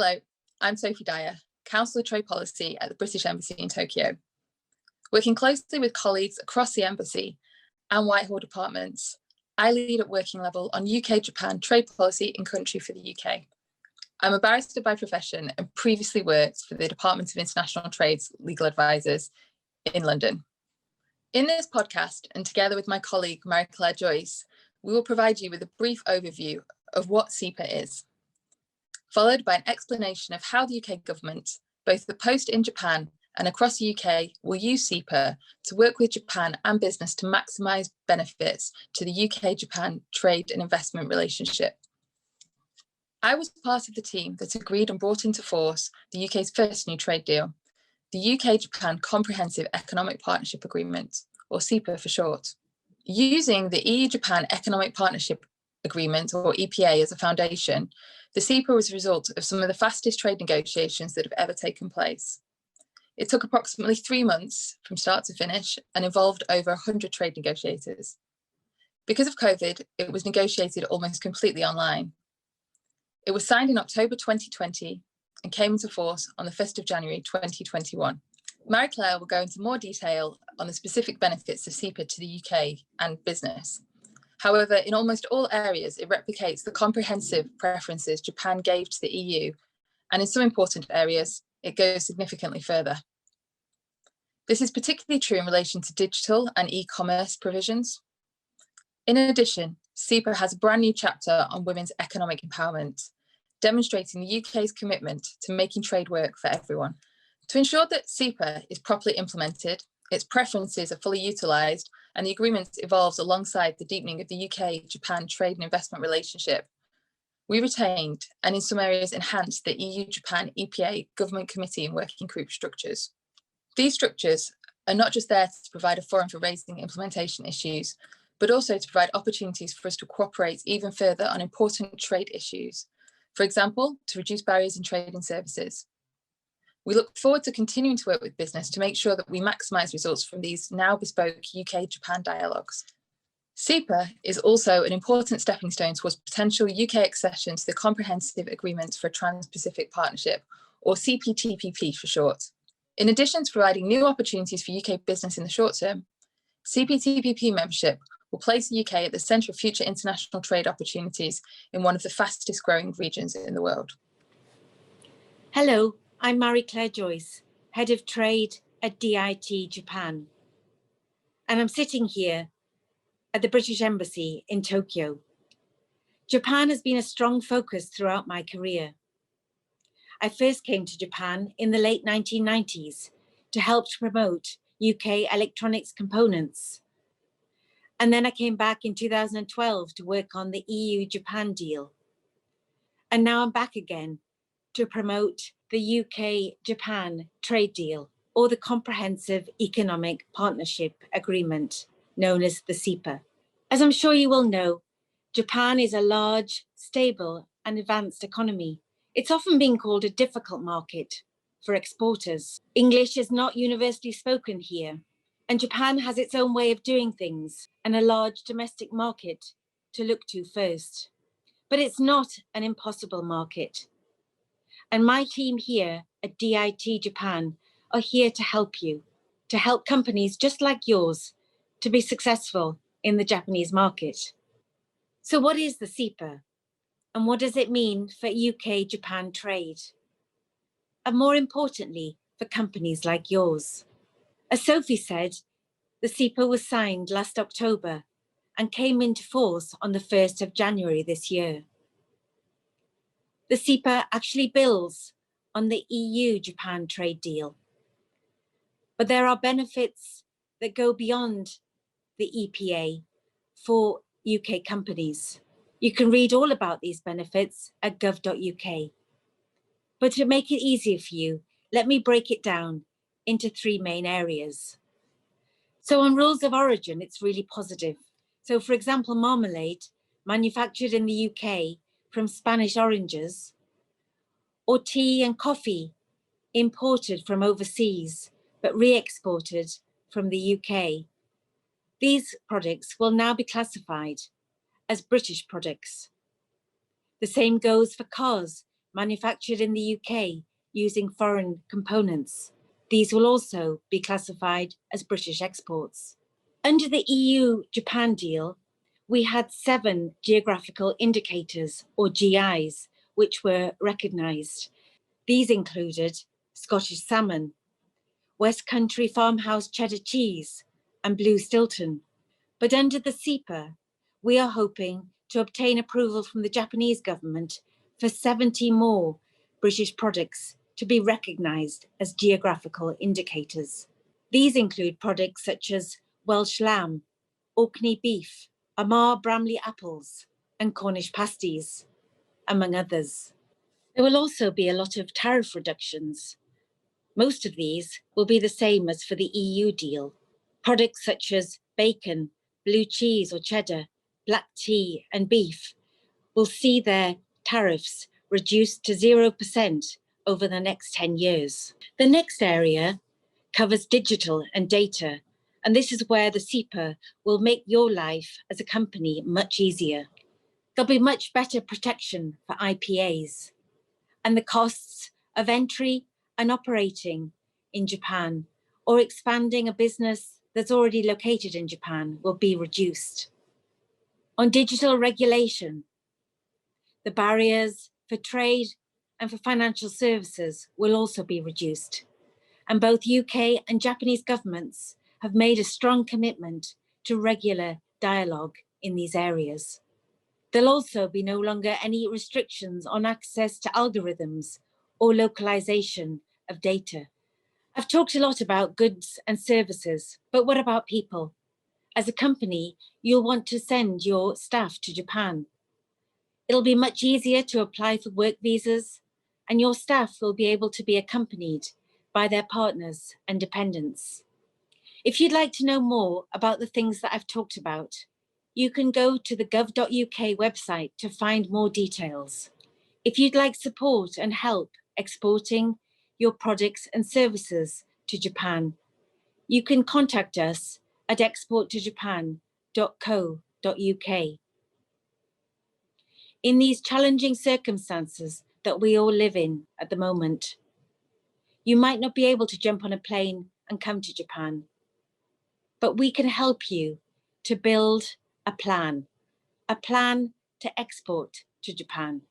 Hello, I'm Sophie Dyer, Counsellor Trade Policy at the British Embassy in Tokyo. Working closely with colleagues across the Embassy and Whitehall departments, I lead at working level on UK-Japan trade policy in country for the UK. I'm a barrister by profession and previously worked for the Department of International Trade's legal advisors in London. In this podcast, and together with my colleague Marie-Claire Joyce, we will provide you with a brief overview of what SEPA is, followed by an explanation of how the UK government, both the Post in Japan and across the UK, will use SEPA to work with Japan and business to maximise benefits to the UK-Japan trade and investment relationship. I was part of the team that agreed and brought into force the UK's first new trade deal, the UK-Japan Comprehensive Economic Partnership Agreement, or SEPA for short. Using the EU-Japan Economic Partnership Agreement, or EPA, as a foundation, the SEPA was a result of some of the fastest trade negotiations that have ever taken place. It took approximately 3 months from start to finish and involved over 100 trade negotiators. Because of COVID, it was negotiated almost completely online. It was signed in October 2020 and came into force on the 1st of January 2021. Marie-Claire will go into more detail on the specific benefits of SEPA to the UK and business. However, in almost all areas, it replicates the comprehensive preferences Japan gave to the EU, and in some important areas, it goes significantly further. This is particularly true in relation to digital and e-commerce provisions. In addition, SEPA has a brand new chapter on women's economic empowerment, demonstrating the UK's commitment to making trade work for everyone. To ensure that SEPA is properly implemented, its preferences are fully utilised, and the agreement evolves alongside the deepening of the UK-Japan trade and investment relationship, we retained, and in some areas enhanced, the EU-Japan EPA government committee and working group structures. These structures are not just there to provide a forum for raising implementation issues, but also to provide opportunities for us to cooperate even further on important trade issues. For example, to reduce barriers in trade and services. We look forward to continuing to work with business to make sure that we maximise results from these now bespoke UK-Japan dialogues. SEPA is also an important stepping stone towards potential UK accession to the Comprehensive Agreement for Trans-Pacific Partnership, or CPTPP for short. In addition to providing new opportunities for UK business in the short term, CPTPP membership will place the UK at the centre of future international trade opportunities in one of the fastest growing regions in the world. Hello, I'm Marie-Claire Joyce, Head of Trade at DIT Japan. And I'm sitting here at the British Embassy in Tokyo. Japan has been a strong focus throughout my career. I first came to Japan in the late 1990s to help to promote UK electronics components. And then I came back in 2012 to work on the EU-Japan deal. And now I'm back again to promote the UK-Japan trade deal, or the Comprehensive Economic Partnership Agreement, known as the SEPA. As I'm sure you will know, Japan is a large, stable and advanced economy. It's often been called a difficult market for exporters. English is not universally spoken here, and Japan has its own way of doing things and a large domestic market to look to first. But it's not an impossible market. And my team here at DIT Japan are here to help you, to help companies just like yours to be successful in the Japanese market. So what is the SEPA? And what does it mean for UK-Japan trade? And more importantly, for companies like yours. As Sophie said, the SEPA was signed last October and came into force on the 1st of January this year. The SEPA actually builds on the EU-Japan trade deal. But there are benefits that go beyond the EPA for UK companies. You can read all about these benefits at gov.uk. But to make it easier for you, let me break it down into 3 main areas. So on rules of origin, it's really positive. So for example, marmalade manufactured in the UK from Spanish oranges, or tea and coffee imported from overseas, but re-exported from the UK. These products will now be classified as British products. The same goes for cars manufactured in the UK using foreign components. These will also be classified as British exports. Under the EU-Japan deal, we had 7 geographical indicators, or GIs, which were recognised. These included Scottish salmon, West Country farmhouse cheddar cheese, and blue Stilton. But under the CEPA, we are hoping to obtain approval from the Japanese government for 70 more British products to be recognised as geographical indicators. These include products such as Welsh lamb, Orkney beef, Amar Bramley apples, and Cornish pasties, among others. There will also be a lot of tariff reductions. Most of these will be the same as for the EU deal. Products such as bacon, blue cheese or cheddar, black tea, and beef will see their tariffs reduced to 0% over the next 10 years. The next area covers digital and data, and this is where the CEPA will make your life as a company much easier. There'll be much better protection for IPAs, and the costs of entry and operating in Japan or expanding a business that's already located in Japan will be reduced. On digital regulation, the barriers for trade and for financial services will also be reduced. And both UK and Japanese governments have made a strong commitment to regular dialogue in these areas. There'll also be no longer any restrictions on access to algorithms or localization of data. I've talked a lot about goods and services, but what about people? As a company, you'll want to send your staff to Japan. It'll be much easier to apply for work visas, and your staff will be able to be accompanied by their partners and dependents. If you'd like to know more about the things that I've talked about, you can go to the gov.uk website to find more details. If you'd like support and help exporting your products and services to Japan, you can contact us at exporttojapan.co.uk. In these challenging circumstances that we all live in at the moment, you might not be able to jump on a plane and come to Japan, but we can help you to build a plan to export to Japan.